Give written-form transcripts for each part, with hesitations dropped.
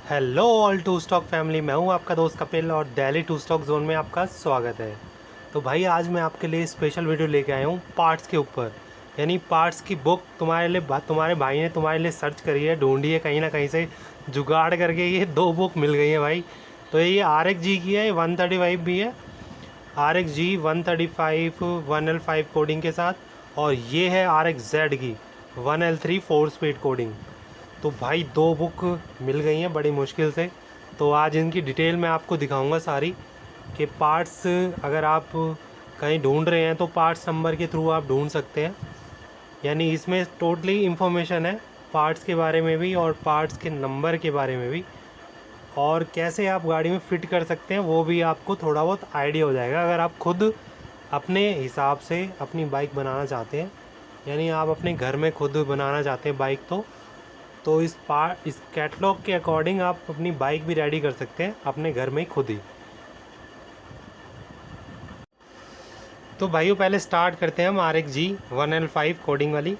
Hello all to stock family, मैं हूं आपका दोस्त कपिल और दिल्ली टू स्टॉक जोन में आपका स्वागत है। तो भाई आज मैं आपके लिए स्पेशल वीडियो लेके आया हूं पार्ट्स के ऊपर। यानी पार्ट्स की बुक तुम्हारे भाई ने तुम्हारे लिए सर्च करी है, ढूंढी है कहीं ना कहीं से, जुगाड़ करके ये दो बुक मिल गई है भाई। तो ये RX-G की है, 135 भी है, RX-G 135 1L5 कोडिंग के साथ, और ये है RX-Z की 1L3 4 स्पीड कोडिंग। तो भाई दो बुक मिल गई हैं बड़ी मुश्किल से। तो आज इनकी डिटेल मैं आपको दिखाऊंगा सारी, कि पार्ट्स अगर आप कहीं ढूंढ रहे हैं तो पार्ट्स नंबर के थ्रू आप ढूंढ सकते हैं। यानी इसमें टोटली इन्फॉर्मेशन है पार्ट्स के बारे में भी और पार्ट्स के नंबर के बारे में भी, और कैसे आप गाड़ी में फ़िट कर सकते हैं वो भी आपको थोड़ा बहुत आइडिया हो जाएगा अगर आप खुद अपने हिसाब से अपनी बाइक बनाना चाहते हैं। यानी आप अपने घर में खुद बनाना चाहते हैं बाइक, तो इस कैटलॉग के अकॉर्डिंग आप अपनी बाइक भी रेडी कर सकते हैं अपने घर में खुद ही। तो भाइयों पहले स्टार्ट करते हैं हम RX-G 1L5 कोडिंग वाली।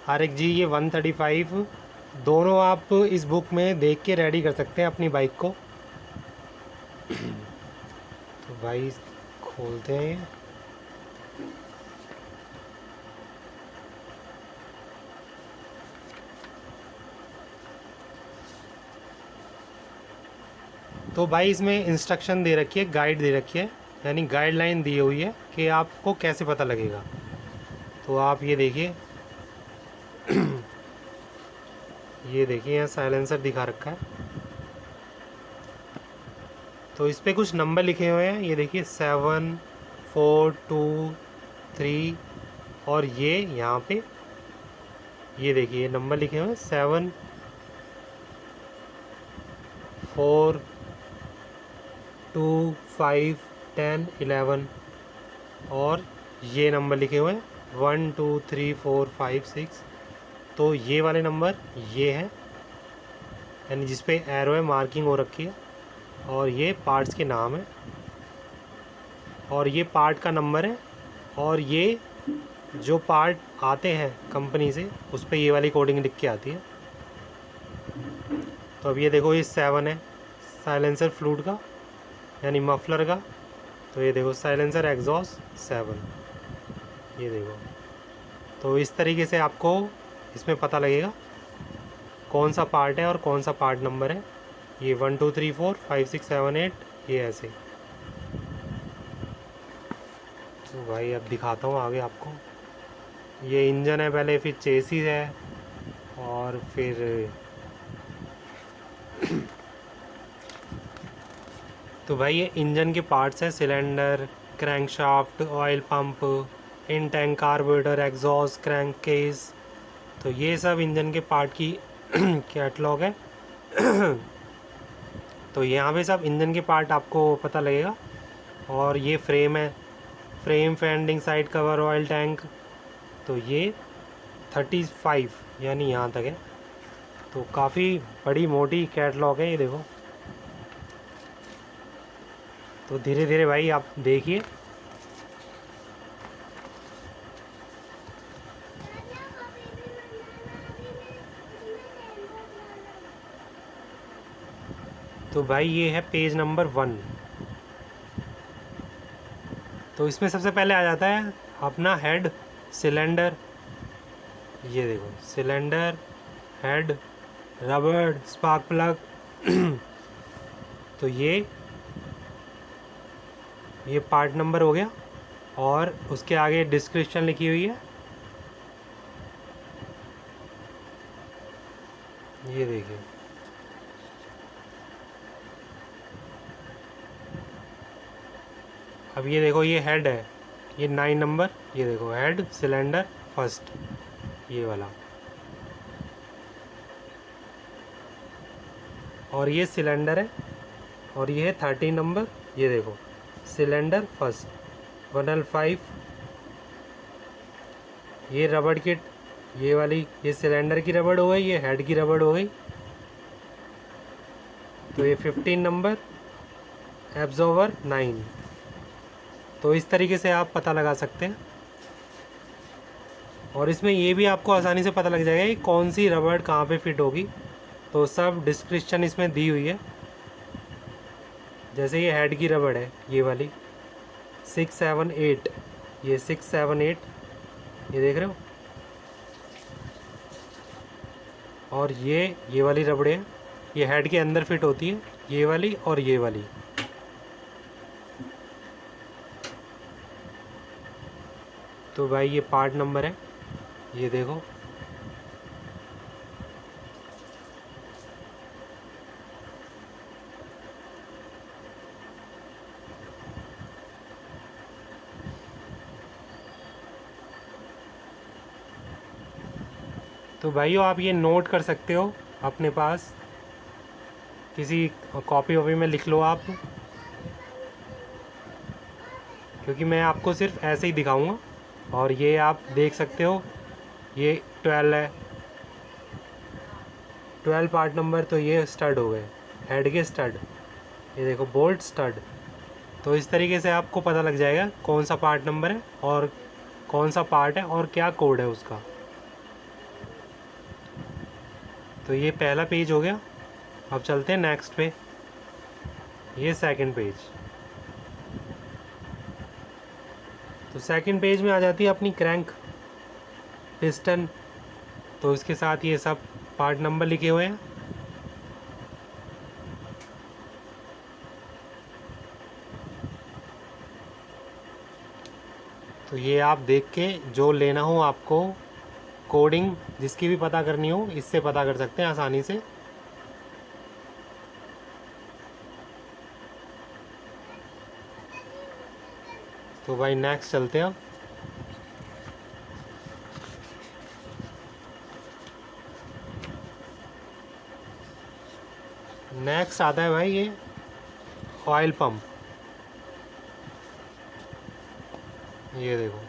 RX-G ये 135 दोनों आप इस बुक में देख के रेडी कर सकते हैं अपनी बाइक को। तो भाई खोलते हैं। तो भाई इसमें इंस्ट्रक्शन दे रखी है, गाइड दे रखी है, यानी गाइडलाइन दी हुई है कि आपको कैसे पता लगेगा। तो आप ये देखिए, ये देखिए यहाँ साइलेंसर दिखा रखा है। तो इस पर कुछ नंबर लिखे हुए हैं, ये देखिए 7 4 2 3, और ये यहाँ पे ये देखिए नंबर लिखे हुए हैं 7 4 2 5 10 11, और ये नंबर लिखे हुए हैं 1 2 3 4 5 6। तो ये वाले नंबर ये हैं, यानी जिस पे एरो है मार्किंग हो रखी है, और ये पार्ट्स के नाम है, और ये पार्ट का नंबर है, और ये जो पार्ट आते हैं कंपनी से उस पर ये वाली कोडिंग लिख के आती है। तो अब ये देखो, ये 7 है साइलेंसर फ्लूट का, यानी मफलर का। तो ये देखो साइलेंसर एग्जॉस्ट 7, ये देखो। तो इस तरीके से आपको इसमें पता लगेगा कौन सा पार्ट है और कौन सा पार्ट नंबर है। ये 1 2 3 4 5 6 7 8, ये ऐसे। तो भाई अब दिखाता हूँ आगे आपको। ये इंजन है पहले, फिर चेसिस है, और फिर तो भाई ये इंजन के पार्ट्स हैं, सिलेंडर, क्रैंकशाफ्ट, ऑयल पंप, इन tank carburettor, exhaust, crank case. तो ये सब इंजन के पार्ट की कैटलॉग है। तो यहाँ पे सब इंजन के पार्ट आपको पता लगेगा। और ये फ्रेम है, frame, fending, side cover, oil tank. तो ये 35 यानी यहाँ तक है। तो काफ़ी बड़ी मोटी कैटलॉग है ये देखो। तो धीरे धीरे भाई आप देखिए। तो भाई ये है पेज नंबर 1। तो इसमें सबसे पहले आ जाता है अपना हेड, सिलेंडर। ये देखो सिलेंडर, हेड, रबड़, स्पार्क प्लग। तो ये पार्ट नंबर हो गया, और उसके आगे डिस्क्रिप्शन लिखी हुई है, ये देखिए। अब ये देखो, ये हेड है, ये 9 नंबर, ये देखो हेड, सिलेंडर, फर्स्ट, ये वाला। और ये सिलेंडर है, और ये है 13 नंबर, ये देखो सिलेंडर फर्स्ट 1L5। ये रबड़ किट, ये वाली, ये सिलेंडर की रबड़ हो गई, ये हेड की रबड़ हो गई। तो ये 15 नंबर, एब्जॉर्वर 9। तो इस तरीके से आप पता लगा सकते हैं। और इसमें ये भी आपको आसानी से पता लग जाएगा कि कौन सी रबड़ कहाँ पे फिट होगी। तो सब डिस्क्रिप्शन इसमें दी हुई है। जैसे ये हेड की रबड़ है, ये वाली 678, ये 678, ये देख रहे हो। और ये वाली रबड़े हैं, ये हेड के अंदर फिट होती है, ये वाली और ये वाली। तो भाई ये पार्ट नंबर है, ये देखो। तो भाइयों आप ये नोट कर सकते हो अपने पास, किसी कॉपी वॉपी में लिख लो आप, क्योंकि मैं आपको सिर्फ ऐसे ही दिखाऊंगा। और ये आप देख सकते हो, ये 12 है, 12 पार्ट नंबर। तो ये स्टड हो गए, हेड के स्टड, ये देखो बोल्ट स्टड। तो इस तरीके से आपको पता लग जाएगा कौन सा पार्ट नंबर है और कौन सा पार्ट है और क्या कोड है उसका। तो ये पहला पेज हो गया। अब चलते हैं नेक्स्ट पे, ये सेकंड पेज। तो सेकंड पेज में आ जाती है अपनी क्रैंक, पिस्टन। तो इसके साथ ये सब पार्ट नंबर लिखे हुए हैं। तो ये आप देख के जो लेना हो आपको, कोडिंग जिसकी भी पता करनी हो, इससे पता कर सकते हैं आसानी से। तो भाई नेक्स्ट चलते हैं। नेक्स्ट आता है भाई ये ऑयल पंप, ये देखो।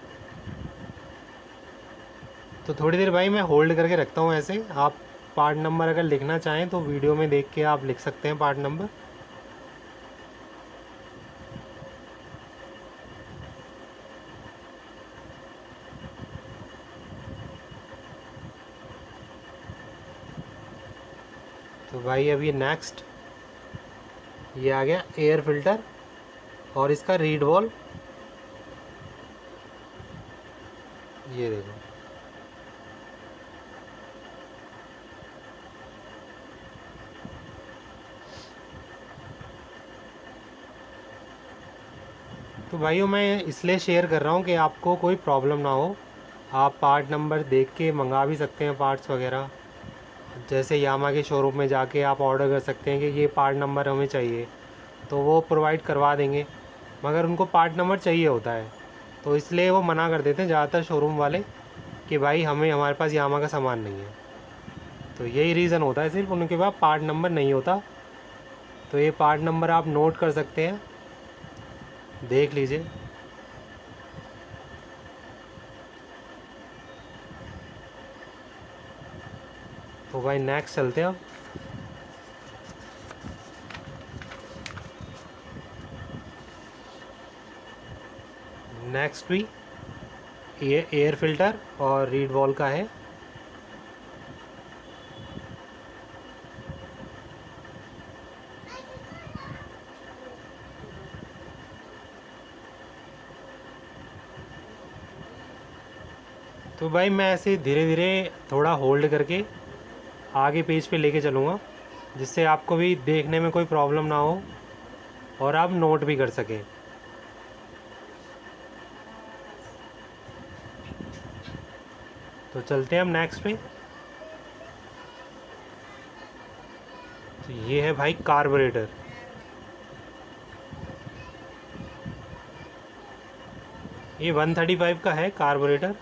तो थोड़ी देर भाई मैं होल्ड करके रखता हूँ ऐसे, आप पार्ट नंबर अगर लिखना चाहें तो वीडियो में देख के आप लिख सकते हैं पार्ट नंबर। तो भाई अभी नेक्स्ट ये आ गया एयर फिल्टर और इसका रीड वॉल, ये देखो। तो भाइयों मैं इसलिए शेयर कर रहा हूँ कि आपको कोई प्रॉब्लम ना हो, आप पार्ट नंबर देख के मंगा भी सकते हैं पार्ट्स वगैरह। जैसे यामा के शोरूम में जाके आप ऑर्डर कर सकते हैं कि ये पार्ट नंबर हमें चाहिए, तो वो प्रोवाइड करवा देंगे। मगर उनको पार्ट नंबर चाहिए होता है, तो इसलिए वो मना कर देते हैं ज़्यादातर शोरूम वाले कि भाई हमारे पास यामा का सामान नहीं है। तो यही रीज़न होता है, सिर्फ उनके पास पार्ट नंबर नहीं होता। तो ये पार्ट नंबर आप नोट कर सकते हैं, देख लीजिए। तो भाई नेक्स्ट चलते हैं अब। नेक्स्ट भी ये एयर फिल्टर और रीड वॉल का है। तो भाई मैं ऐसे धीरे धीरे थोड़ा होल्ड करके आगे पेज पे लेके चलूँगा, जिससे आपको भी देखने में कोई प्रॉब्लम ना हो और आप नोट भी कर सकें। तो चलते हैं हम नेक्स्ट पे। तो ये है भाई कार्बोरेटर, ये 135 का है कार्बोरेटर,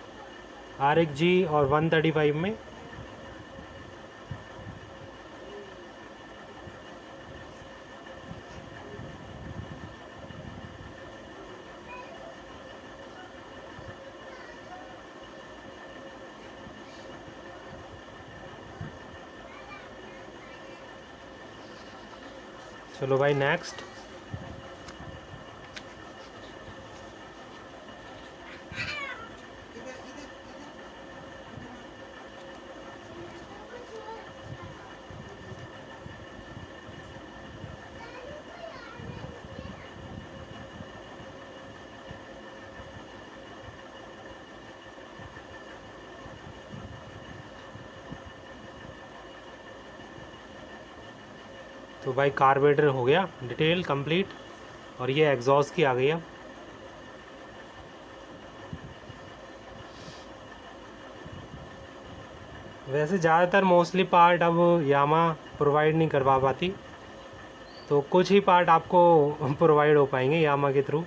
RXG और 135 में। चलो भाई नेक्स्ट। तो भाई कार्बोरेटर हो गया डिटेल कंप्लीट, और ये एग्जॉस्ट की आ गई है। वैसे ज़्यादातर मोस्टली पार्ट अब यामा प्रोवाइड नहीं करवा पाती, तो कुछ ही पार्ट आपको प्रोवाइड हो पाएंगे यामा के थ्रू।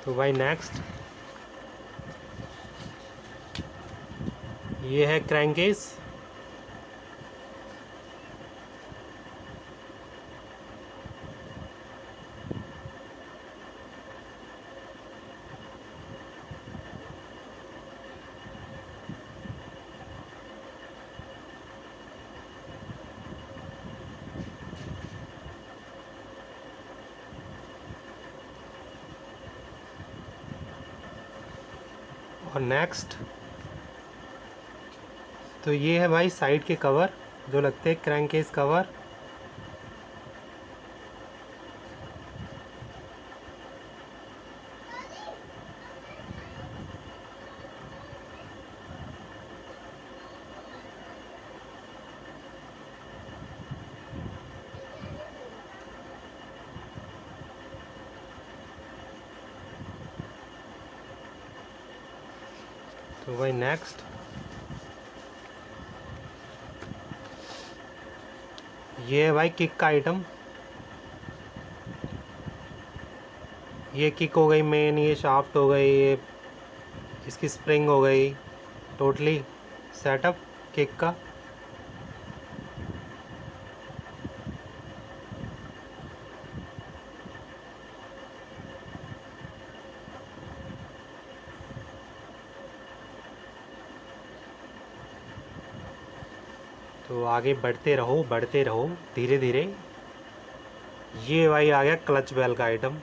तो भाई नेक्स्ट ये है क्रैंकेस। और नेक्स्ट तो ये है भाई साइड के कवर जो लगते हैं क्रैंकेस कवर। तो भाई नेक्स्ट ये है भाई किक का आइटम। ये किक हो गई मेन, ये शाफ्ट हो गई, ये इसकी स्प्रिंग हो गई, टोटली सेटअप किक का। तो आगे बढ़ते रहो धीरे धीरे। ये भाई आ गया क्लच बेल का आइटम।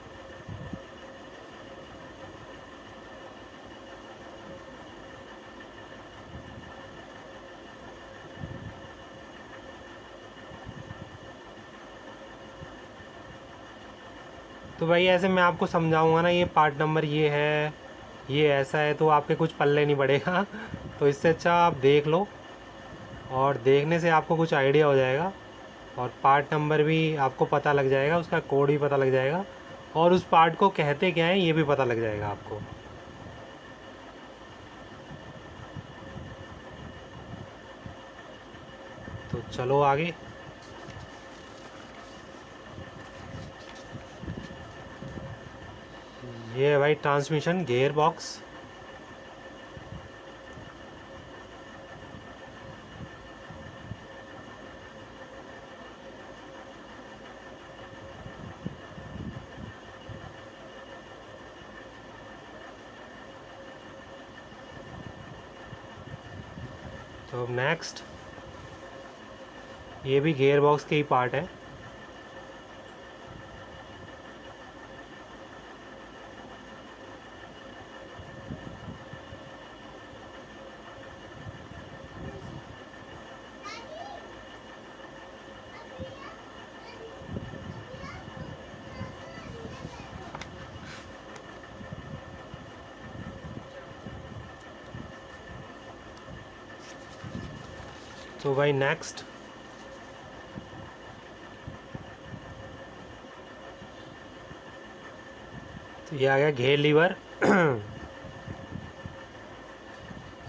तो भाई ऐसे मैं आपको समझाऊंगा ना, ये पार्ट नंबर ये है, ये ऐसा है, तो आपके कुछ पल्ले नहीं पड़ेगा। तो इससे अच्छा आप देख लो, और देखने से आपको कुछ आइडिया हो जाएगा, और पार्ट नंबर भी आपको पता लग जाएगा, उसका कोड भी पता लग जाएगा, और उस पार्ट को कहते क्या है ये भी पता लग जाएगा आपको। तो चलो आगे। ये है भाई ट्रांसमिशन गियर बॉक्स। तो नेक्स्ट ये भी गियर बॉक्स के ही पार्ट है। तो भाई नेक्स्ट तो ये आ गया घेर लीवर।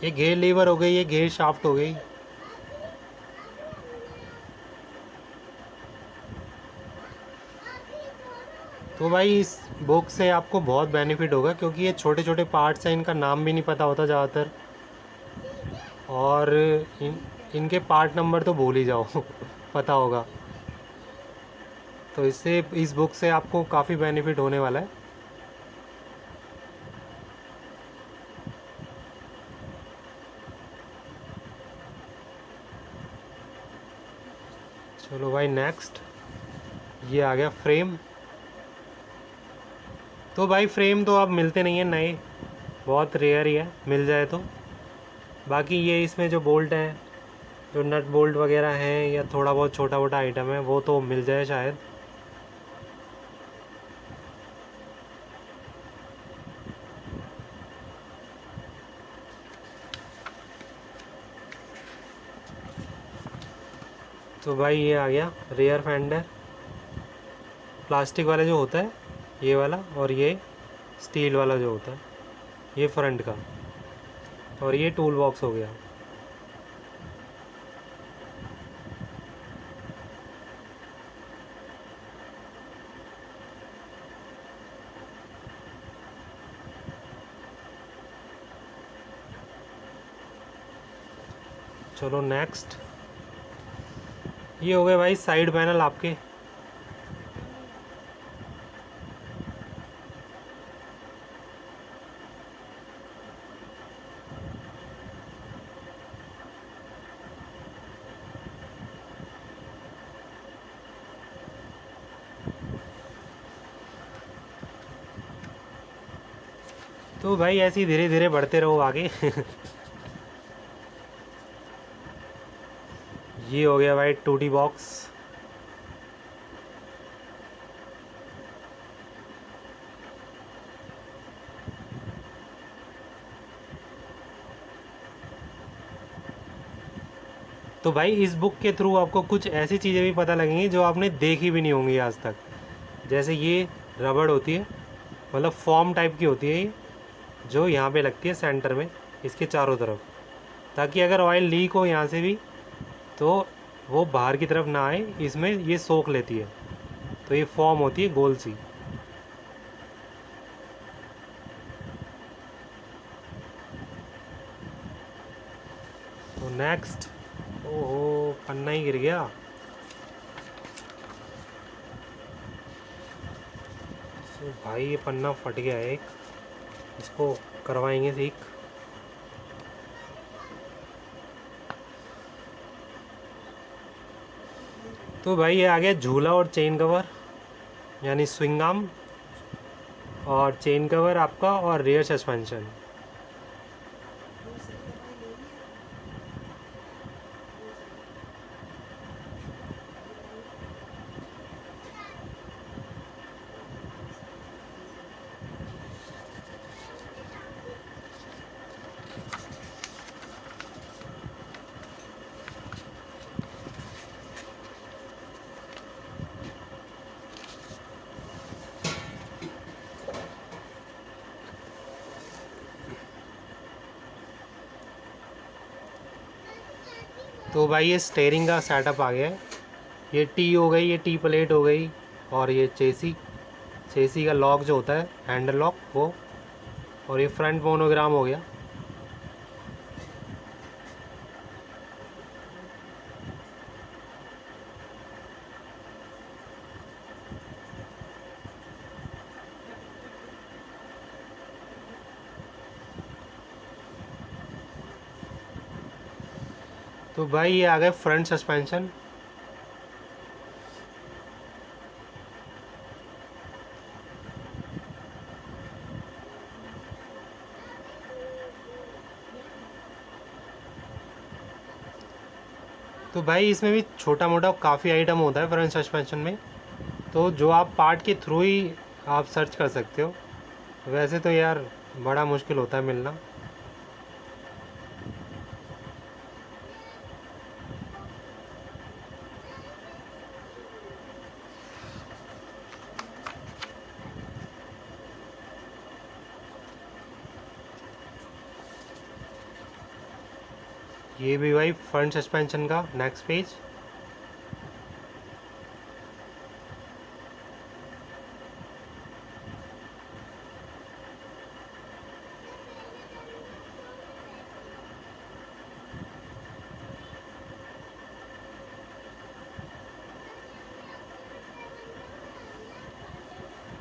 ये घेर लीवर हो गई, ये घेर शाफ्ट हो गई। तो भाई इस बुक से आपको बहुत बेनिफिट होगा, क्योंकि ये छोटे छोटे पार्ट्स हैं, इनका नाम भी नहीं पता होता ज़्यादातर, और इनके पार्ट नंबर तो भूल ही जाओ। पता होगा। तो इससे इस बुक से आपको काफ़ी बेनिफिट होने वाला है। चलो भाई नेक्स्ट ये आ गया फ्रेम। तो भाई फ्रेम तो अब मिलते नहीं हैं नए, बहुत रेयर ही है, मिल जाए तो। बाकी ये इसमें जो बोल्ट हैं, जो नट बोल्ट वगैरह हैं, या थोड़ा बहुत छोटा मोटा आइटम है, वो तो मिल जाए शायद। तो भाई ये आ गया रेयर फेंडर, प्लास्टिक वाला जो होता है ये वाला, और ये स्टील वाला जो होता है ये फ्रंट का, और ये टूल बॉक्स हो गया। चलो नेक्स्ट, ये हो गए भाई साइड पैनल आपके। तो भाई ऐसे ही धीरे धीरे बढ़ते रहो आगे। ये हो गया भाई टूटी बॉक्स। तो भाई इस बुक के थ्रू आपको कुछ ऐसी चीज़ें भी पता लगेंगी जो आपने देखी भी नहीं होंगी आज तक। जैसे ये रबड़ होती है, मतलब फॉर्म टाइप की होती है ये, जो यहाँ पे लगती है सेंटर में इसके चारों तरफ, ताकि अगर ऑयल लीक हो यहाँ से भी तो वो बाहर की तरफ ना आए, इसमें ये सोख लेती है। तो ये फॉर्म होती है गोल सी। तो नेक्स्ट, ओहो पन्ना ही गिर गया। तो भाई ये पन्ना फट गया है एक, इसको करवाएंगे ठीक। तो भाई ये आ गया झूला और चेन कवर, यानी स्विंग आर्म और चेन कवर आपका, और रियर सस्पेंशन। तो भाई ये स्टेयरिंग का सेटअप आ गया है। ये टी हो गई, ये टी प्लेट हो गई, और ये चेसी, चेसी का लॉक जो होता है हैंडल लॉक वो, और ये फ्रंट मोनोग्राम हो गया। तो भाई ये आ गए फ्रंट सस्पेंशन। तो भाई इसमें भी छोटा मोटा काफ़ी आइटम होता है फ्रंट सस्पेंशन में, तो जो आप पार्ट के थ्रू ही आप सर्च कर सकते हो। वैसे तो यार बड़ा मुश्किल होता है मिलना। ये भी भाई फ्रंट सस्पेंशन का नेक्स्ट पेज।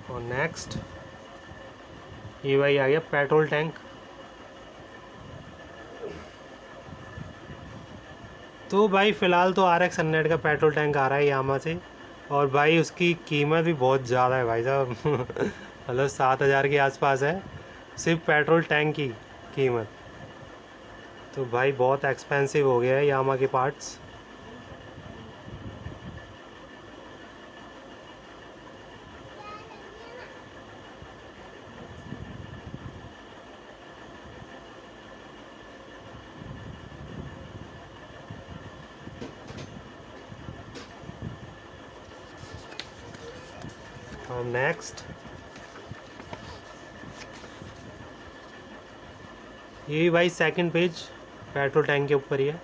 और नेक्स्ट ये भाई आ गया पेट्रोल टैंक। तो भाई फ़िलहाल तो RX 100 का पेट्रोल टैंक आ रहा है यामा से, और भाई उसकी कीमत भी बहुत ज़्यादा है भाई साहब। मतलब 7,000 के आसपास है सिर्फ पेट्रोल टैंक की कीमत। तो भाई बहुत एक्सपेंसिव हो गया है यामा के पार्ट्स। अब नेक्स्ट ये भी भाई सेकंड पेज पेट्रोल टैंक के ऊपर ही है।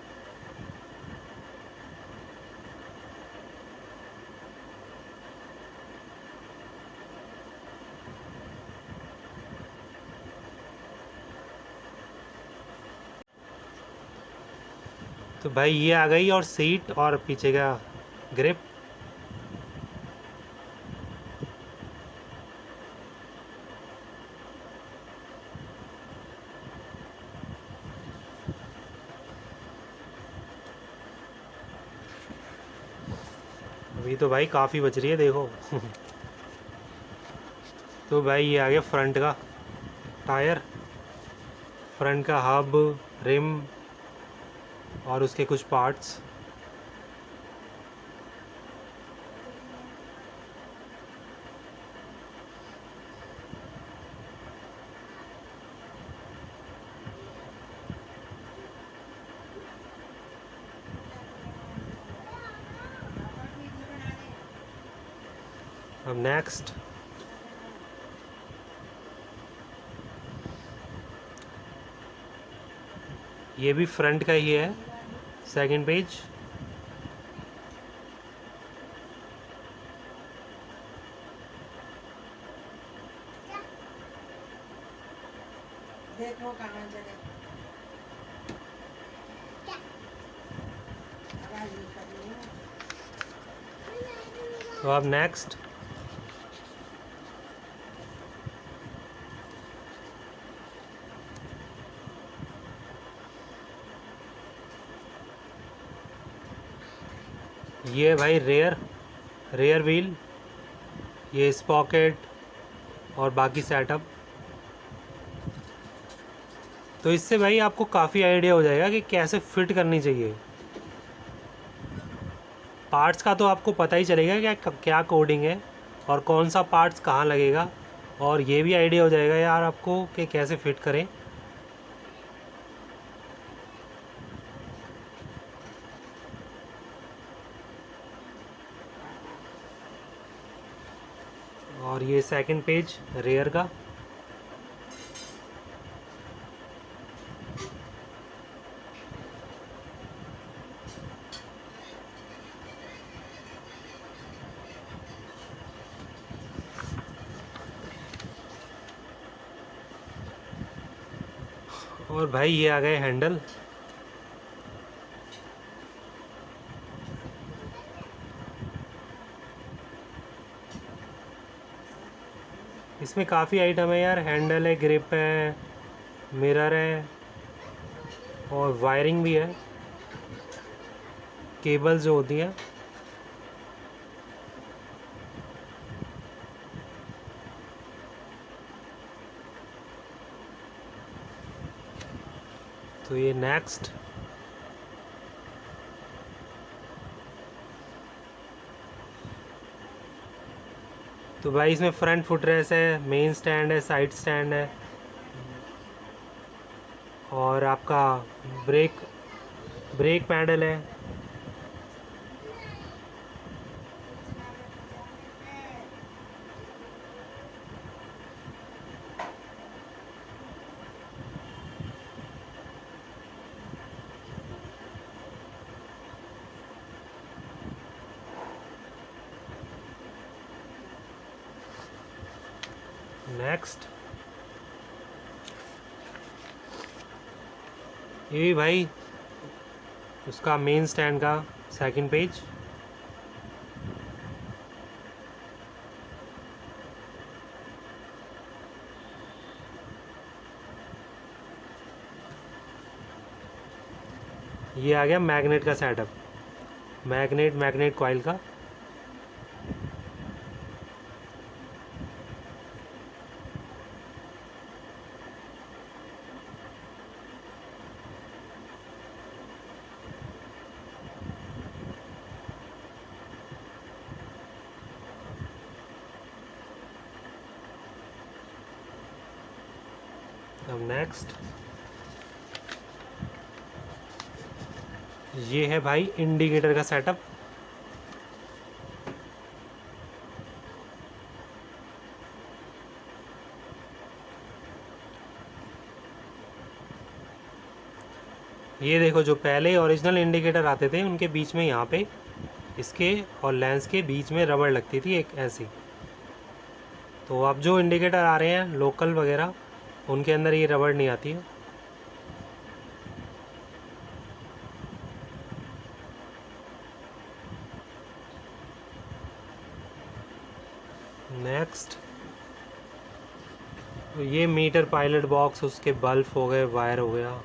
तो भाई ये आ गई, और सीट और पीछे का ग्रिप। अभी तो भाई काफ़ी बच रही है देखो। तो भाई ये आ गया फ्रंट का टायर, फ्रंट का हब, रिम और उसके कुछ पार्ट्स। अब नेक्स्ट ये भी फ्रंट का ही है, सेकंड पेज। देखो कहाँ चले आवाज नहीं कर रही है। तो अब नेक्स्ट ये है भाई रेयर व्हील, ये स्पॉकेट और बाकी सेटअप। तो इससे भाई आपको काफ़ी आइडिया हो जाएगा कि कैसे फिट करनी चाहिए। पार्ट्स का तो आपको पता ही चलेगा क्या क्या कोडिंग है और कौन सा पार्ट्स कहाँ लगेगा, और ये भी आइडिया हो जाएगा यार आपको कि कैसे फिट करें। और ये सेकंड पेज रेयर का। और भाई ये आ गए हैंडल। इसमें काफ़ी आइटम है यार, हैंडल है, ग्रिप है, मिरर है और वायरिंग भी है, केबल्स जो होती हैं। तो ये नेक्स्ट तो भाई इसमें फ्रंट फुटरेस्ट है, मेन स्टैंड है, साइड स्टैंड है और आपका ब्रेक ब्रेक पैडल है। नेक्स्ट ये भी भाई उसका मेन स्टैंड का सेकंड पेज। ये आ गया मैग्नेट का सेटअप, मैग्नेट कॉइल का। अब नेक्स्ट ये है भाई इंडिकेटर का सेटअप। ये देखो, जो पहले ओरिजिनल इंडिकेटर आते थे उनके बीच में यहाँ पे इसके और लेंस के बीच में रबड़ लगती थी एक ऐसी। तो अब जो इंडिकेटर आ रहे हैं लोकल वगैरह, उनके अंदर ये रबड़ नहीं आती है। नेक्स्ट, तो ये मीटर पायलट बॉक्स, उसके बल्ब हो गए, वायर हो गया।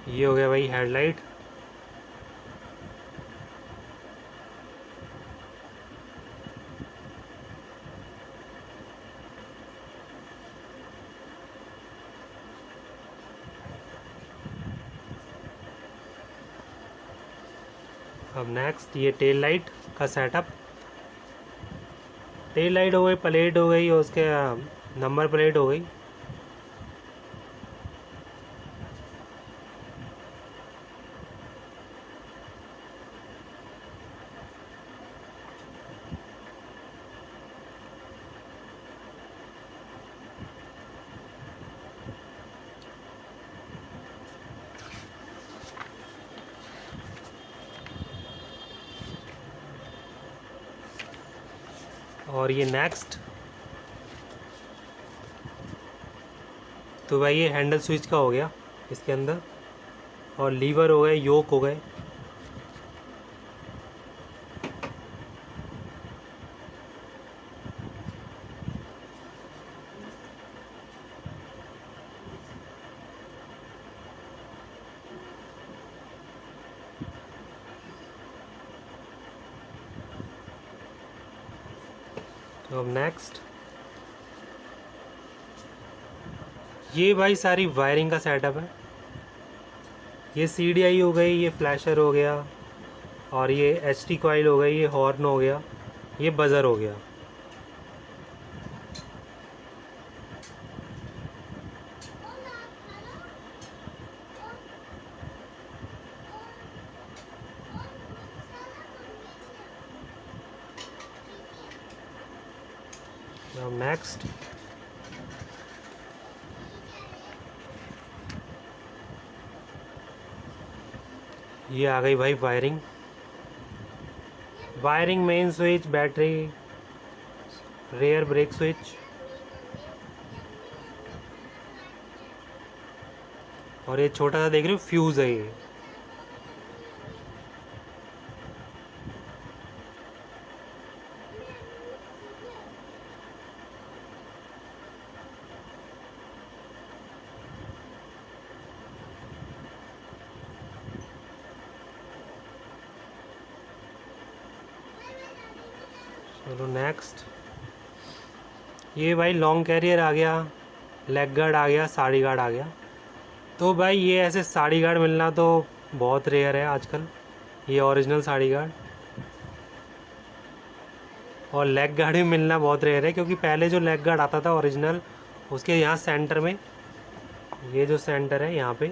ये हो गया भाई हेडलाइट। अब नेक्स्ट, ये टेल लाइट का सेटअप। टेल लाइट हो गई, प्लेट हो गई और उसके नंबर प्लेट हो गई। और ये नेक्स्ट, तो भाई ये हैंडल स्विच का हो गया इसके अंदर, और लीवर हो गए, योक हो गए। तो अब नेक्स्ट, ये भाई सारी वायरिंग का सेटअप है। ये CDI हो गई, ये फ्लैशर हो गया, और ये HT कॉइल हो गई, ये हॉर्न हो गया, ये बज़र हो गया। अब नेक्स्ट, ये आ गई भाई wiring. Wiring, main switch, battery, rear brake switch, और ये छोटा सा देख रहे हो फ्यूज़ है ये। चलो नेक्स्ट, ये भाई लॉन्ग कैरियर आ गया, लेग गार्ड आ गया, साड़ी गार्ड आ गया। तो भाई ये ऐसे साड़ी गार्ड मिलना तो बहुत रेयर है आजकल, ये ओरिजिनल साड़ी गार्ड। और लेग गार्ड भी मिलना बहुत रेयर है, क्योंकि पहले जो लेग गार्ड आता था ओरिजिनल, उसके यहाँ सेंटर में, ये जो सेंटर है यहाँ पे,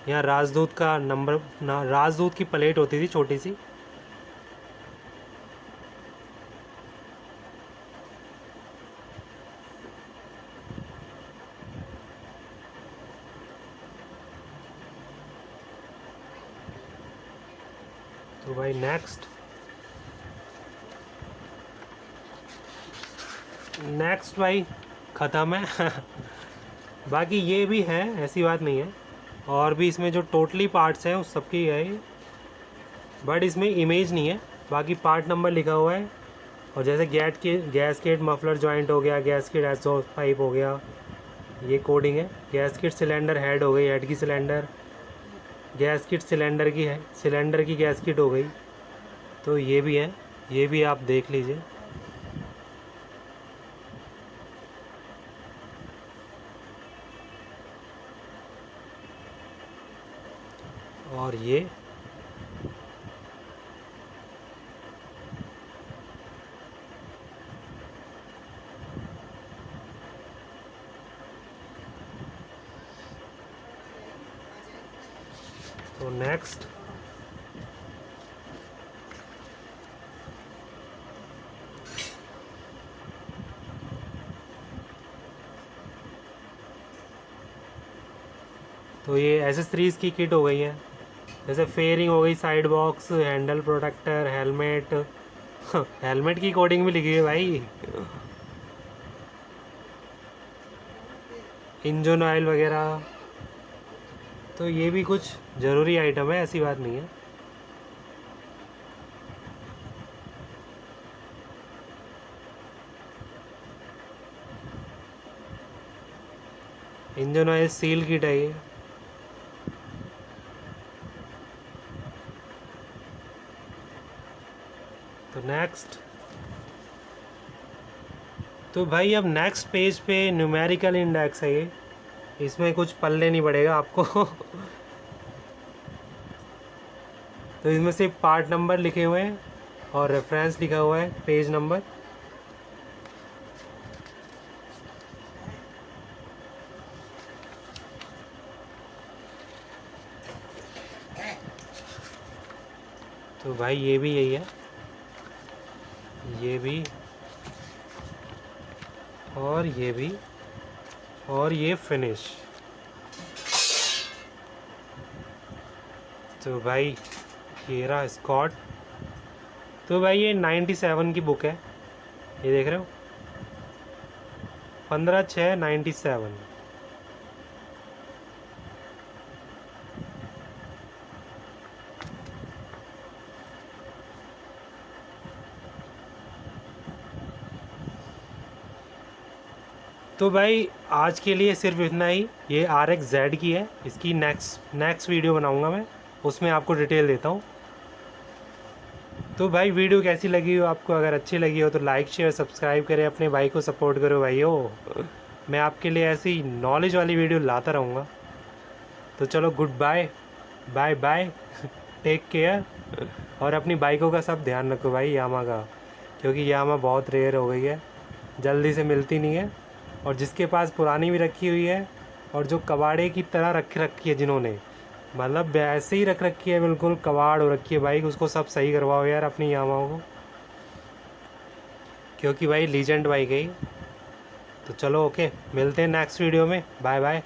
यहाँ राजदूत का नंबर ना, राजदूत की प्लेट होती थी छोटी सी। तो भाई नेक्स्ट, भाई ख़त्म है। बाकी ये भी है, ऐसी बात नहीं है, और भी इसमें जो टोटली पार्ट्स हैं उस सबकी है ये, बट इसमें इमेज नहीं है, बाकी पार्ट नंबर लिखा हुआ है। और जैसे गैसकेट मफलर जॉइंट हो गया, गैसकेट एग्जॉस्ट पाइप हो गया, ये कोडिंग है। गैसकेट सिलेंडर हेड हो गई, हेड की सिलेंडर, गैसकेट सिलेंडर की है, सिलेंडर की गैसकेट हो गई। तो ये भी है, ये भी आप देख लीजिए। और ये तो नेक्स्ट तो ये एसेसरीज की किट हो गई है, जैसे फेयरिंग हो गई, side box, handle protector, helmet helmet की कोडिंग भी लिखी है भाई, इंजन ऑयल वगैरह। तो ये भी कुछ ज़रूरी आइटम है, ऐसी बात नहीं है। इंजन ऑयल सील किट है ये। तो नेक्स्ट, तो भाई अब नेक्स्ट पेज पे न्यूमेरिकल इंडेक्स है ये, इसमें कुछ पल्ले नहीं पड़ेगा आपको तो इसमें सिर्फ पार्ट नंबर लिखे हुए हैं और रेफरेंस लिखा हुआ है, पेज नंबर। तो भाई ये भी यही है, ये भी, और ये भी, और ये फिनिश। तो भाई ये रहा स्कॉट। तो भाई ये 97 की बुक है, ये देख रहे हो, 15/6/97। तो भाई आज के लिए सिर्फ इतना ही। ये RX-Z की है, इसकी नेक्स्ट वीडियो बनाऊंगा मैं, उसमें आपको डिटेल देता हूँ। तो भाई वीडियो कैसी लगी हो आपको, अगर अच्छी लगी हो तो लाइक शेयर सब्सक्राइब करें, अपने भाई को सपोर्ट करो भाइयों। मैं आपके लिए ऐसी नॉलेज वाली वीडियो लाता रहूँगा। तो चलो good bye, bye bye, take care, और अपनी बाइकों का सब ध्यान रखो भाई, यामा का, क्योंकि यामा बहुत रेयर हो गई है, जल्दी से मिलती नहीं है। और जिसके पास पुरानी भी रखी हुई है और जो कबाड़े की तरह रख रखी है जिन्होंने, मतलब ऐसे ही रख रखी है, बिल्कुल कबाड़ हो रखी है बाइक, उसको सब सही करवाओ यार अपनी यामाओं को, क्योंकि भाई लीजेंड बाइक है। तो चलो ओके, मिलते हैं नेक्स्ट वीडियो में, बाय बाय।